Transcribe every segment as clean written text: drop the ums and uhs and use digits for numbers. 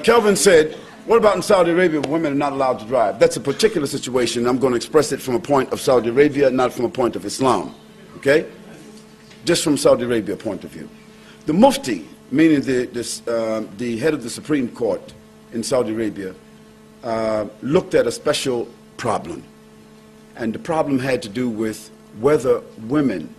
Kelvin said, what about in Saudi Arabia where women are not allowed to drive? That's a particular situation. I'm going to express it from a point of Saudi Arabia, not from a point of Islam. Okay? Just from Saudi Arabia point of view. The Mufti, meaning the head of the Supreme Court in Saudi Arabia, looked at a special problem. And the problem had to do with whether women,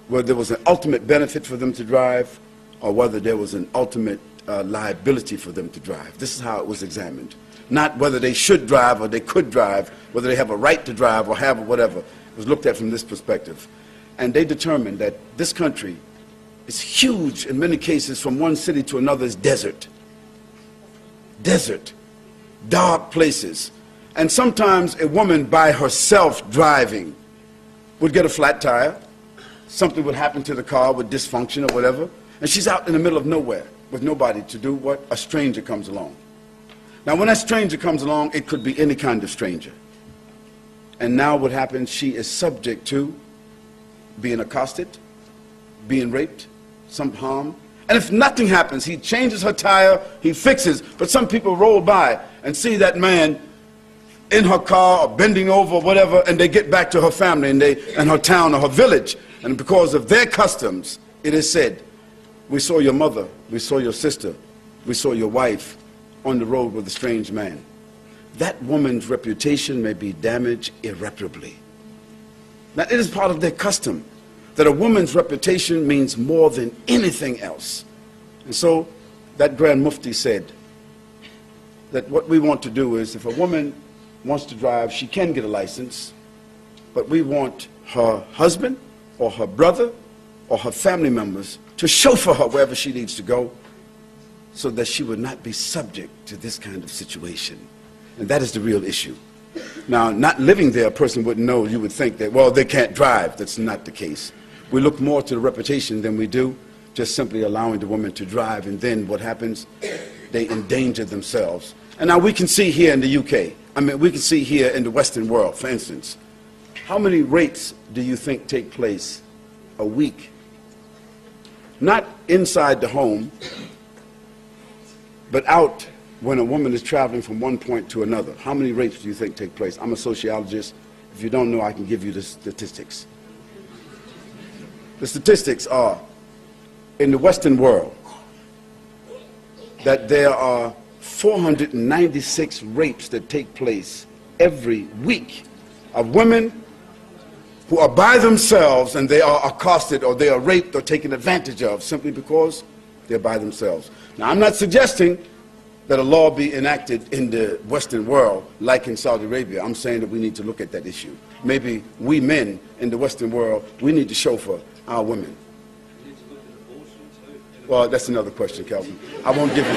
whether there was an ultimate benefit for them to drive or whether there was an ultimate liability for them to drive. This is how it was examined. Not whether they should drive or they could drive, whether they have a right to drive or have whatever. It was looked at from this perspective. And they determined that this country is huge in many cases. From one city to another is desert. Desert. Dark places. And sometimes a woman by herself driving would get a flat tire. Something would happen to the car with dysfunction or whatever. And she's out in the middle of nowhere with nobody to do what? A stranger comes along. Now when that stranger comes along, it could be any kind of stranger. And now what happens, she is subject to being accosted, being raped, some harm. And if nothing happens, he changes her tire, he fixes. But some people roll by and see that man in her car or bending over or whatever, and they get back to her family and her town or her village. And because of their customs, it is said, we saw your mother, we saw your sister, we saw your wife on the road with a strange man. That woman's reputation may be damaged irreparably. Now, it is part of their custom that a woman's reputation means more than anything else. And so that Grand Mufti said that what we want to do is, if a woman wants to drive, she can get a license, but we want her husband or her brother or her family members to chauffeur her wherever she needs to go so that she would not be subject to this kind of situation. And that is the real issue. Now, not living there, a person wouldn't know. You would think that, well, they can't drive. That's not the case. We look more to the reputation than we do just simply allowing the woman to drive, and then what happens? They endanger themselves. And now we can see here in the UK, I mean, we can see here in the Western world, for instance, how many rapes do you think take place a week? Not inside the home, but out when a woman is traveling from one point to another. How many rapes do you think take place? I'm a sociologist. If you don't know, I can give you the statistics. The statistics are, in the Western world, that there are 496 rapes that take place every week of women who are by themselves and they are accosted or they are raped or taken advantage of simply because they're by themselves. Now, I'm not suggesting that a law be enacted in the Western world like in Saudi Arabia. I'm saying that we need to look at that issue. Maybe we men in the Western world, we need to chauffeur our women. Well, that's another question, Calvin. I won't give you